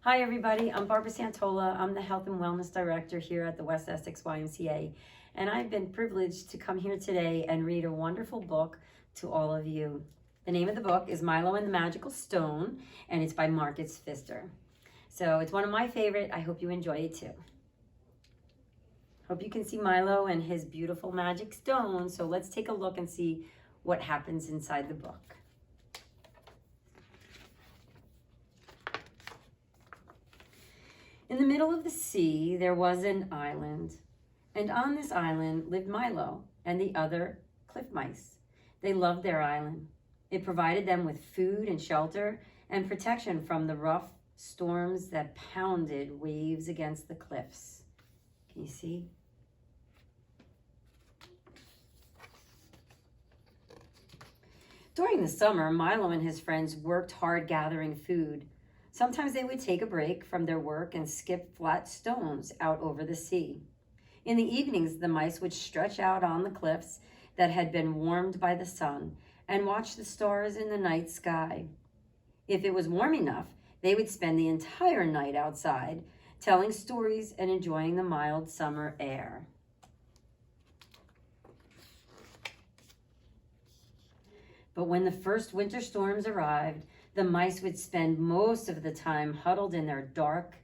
Hi everybody, I'm Barbara Santola. I'm the Health and Wellness Director here at the West Essex YMCA, and I've been privileged to come here today and read a wonderful book to all of you. The name of the book is Milo and the Magical Stone, and it's by Marcus Pfister. So it's one of my favorite. I hope you enjoy it too. Hope you can see Milo and his beautiful magic stone. So let's take a look and see what happens inside the book. In the middle of the sea, there was an island, and on this island lived Milo and the other cliff mice. They loved their island. It provided them with food and shelter and protection from the rough storms that pounded waves against the cliffs. Can you see? During the summer, Milo and his friends worked hard gathering food. Sometimes they would take a break from their work and skip flat stones out over the sea. In the evenings, the mice would stretch out on the cliffs that had been warmed by the sun and watch the stars in the night sky. If it was warm enough, they would spend the entire night outside, telling stories and enjoying the mild summer air. But when the first winter storms arrived, the mice would spend most of the time huddled in their dark,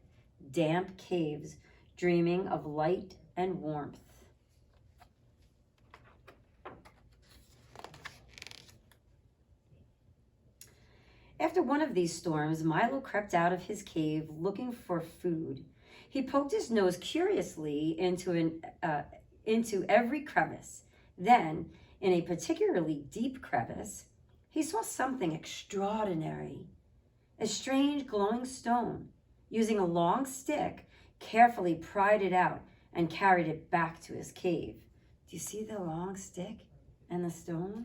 damp caves, dreaming of light and warmth. After one of these storms, Milo crept out of his cave looking for food. He poked his nose curiously into every crevice. Then, in a particularly deep crevice, he saw something extraordinary. A strange glowing stone. Using a long stick, carefully pried it out and carried it back to his cave. Do you see the long stick and the stone?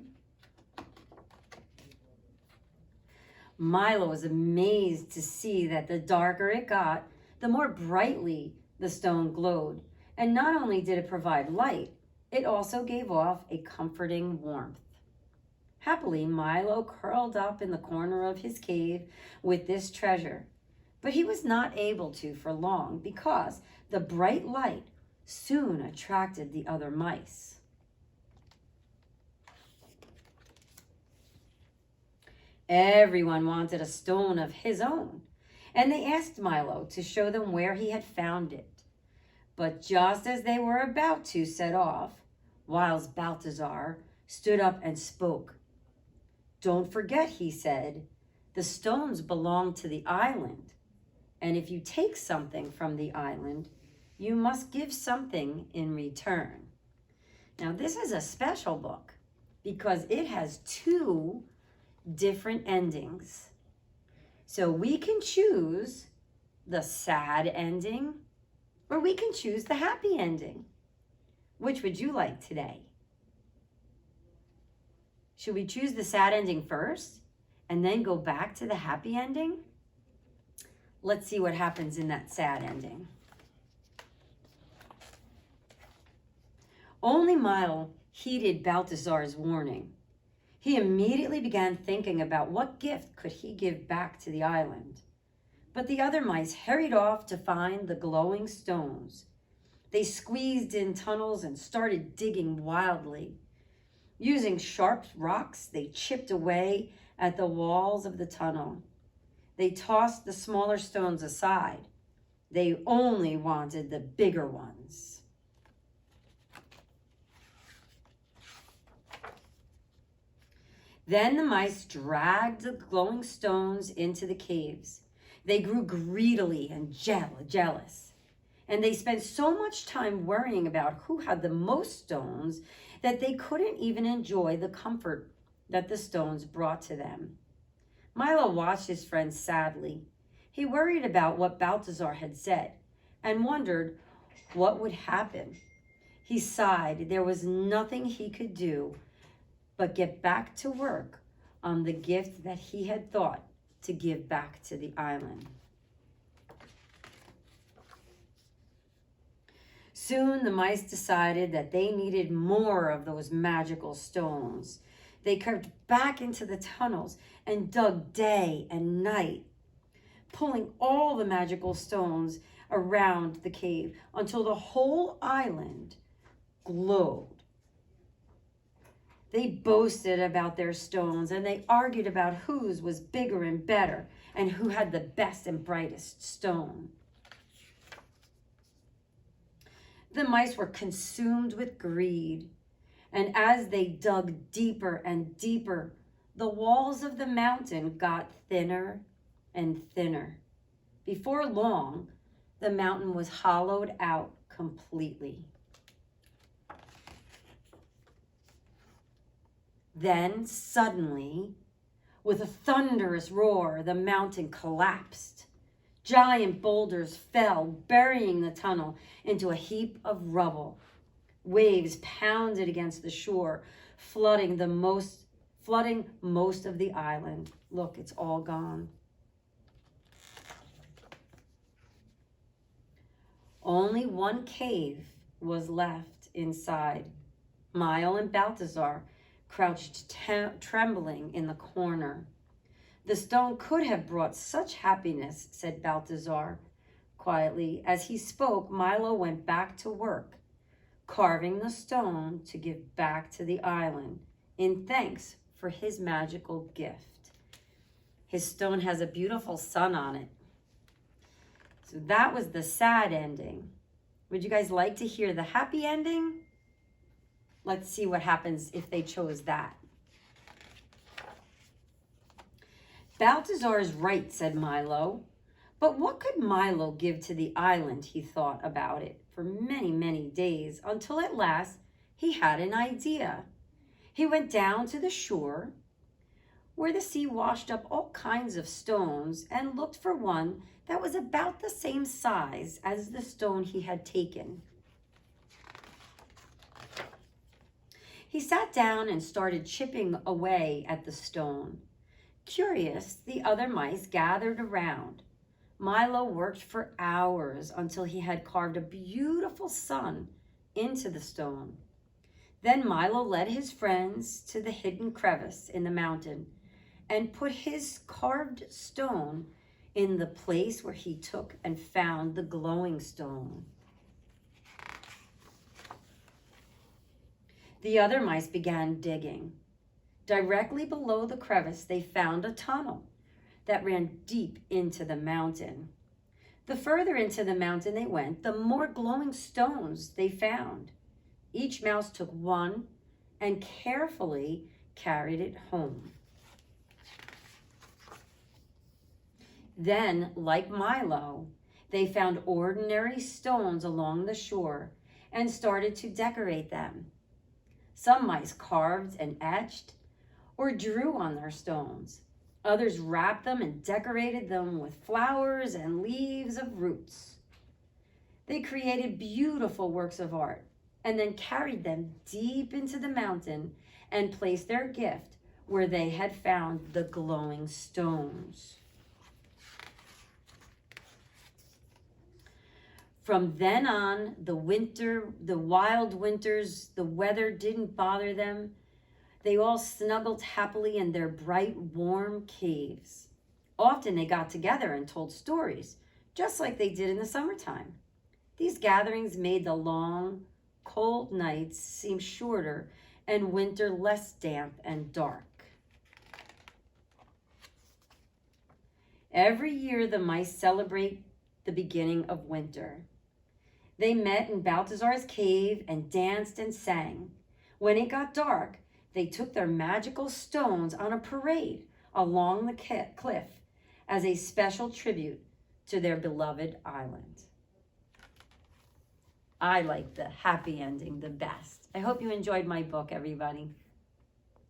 Milo was amazed to see that the darker it got, the more brightly the stone glowed. And not only did it provide light, it also gave off a comforting warmth. Happily, Milo curled up in the corner of his cave with this treasure, but he was not able to for long because the bright light soon attracted the other mice. Everyone wanted a stone of his own, and they asked Milo to show them where he had found it. But just as they were about to set off, Wise Balthazar stood up and spoke. "Don't forget," he said, "the stones belong to the island, and if you take something from the island, you must give something in return." Now, this is a special book because it has two different endings. So we can choose the sad ending, or we can choose the happy ending. Which would you like today? Should we choose the sad ending first and then go back to the happy ending? Let's see what happens in that sad ending. Only Milo heeded Balthazar's warning. He immediately began thinking about what gift could he give back to the island. But the other mice hurried off to find the glowing stones. They squeezed in tunnels and started digging wildly. Using sharp rocks, they chipped away at the walls of the tunnel. They tossed the smaller stones aside. They only wanted the bigger ones. Then the mice dragged the glowing stones into the caves. They grew greedily and jealous. And they spent so much time worrying about who had the most stones that they couldn't even enjoy the comfort that the stones brought to them. Milo watched his friends sadly. He worried about what Balthazar had said and wondered what would happen. He sighed. There was nothing he could do but get back to work on the gift that he had thought to give back to the island. Soon the mice decided that they needed more of those magical stones. They crept back into the tunnels and dug day and night. pulling all the magical stones around the cave until the whole island glowed. They boasted about their stones, and they argued about whose was bigger and better and who had the best and brightest stone. The mice were consumed with greed, and as they dug deeper and deeper, the walls of the mountain got thinner and thinner. Before long, the mountain was hollowed out completely. Then suddenly, with a thunderous roar, the mountain collapsed. Giant boulders fell, burying the tunnel into a heap of rubble. Waves pounded against the shore, flooding most of the island. Look, it's all gone. Only one cave was left inside. Milo and Balthazar crouched trembling in the corner. "The stone could have brought such happiness," said Balthazar quietly. As he spoke, Milo went back to work, carving the stone to give back to the island in thanks for his magical gift. His stone has a beautiful sun on it. So that was the sad ending. Would you guys like to hear the happy ending? Let's see what happens if they chose that. "Balthazar is right," said Milo. But what could Milo give to the island? He thought about it for many, many days, until at last he had an idea. He went down to the shore, where the sea washed up all kinds of stones, and looked for one that was about the same size as the stone he had taken. He sat down and started chipping away at the stone. Curious, the other mice gathered around. Milo worked for hours until he had carved a beautiful sun into the stone. Then Milo led his friends to the hidden crevice in the mountain and put his carved stone in the place where he took and found the glowing stone. The other mice began digging. Directly below the crevice, they found a tunnel that ran deep into the mountain. The further into the mountain they went, the more glowing stones they found. Each mouse took one and carefully carried it home. Then, like Milo, they found ordinary stones along the shore and started to decorate them. Some mice carved and etched or drew on their stones. Others wrapped them and decorated them with flowers and leaves of roots. They created beautiful works of art and then carried them deep into the mountain and placed their gift where they had found the glowing stones. From then on, the wild winters, the weather didn't bother them. They all snuggled happily in their bright, warm caves. Often they got together and told stories, just like they did in the summertime. These gatherings made the long, cold nights seem shorter and winter less damp and dark. Every year, the mice celebrate the beginning of winter. They met in Balthazar's cave and danced and sang. When it got dark, they took their magical stones on a parade along the cliff as a special tribute to their beloved island. I like the happy ending the best. I hope you enjoyed my book, everybody.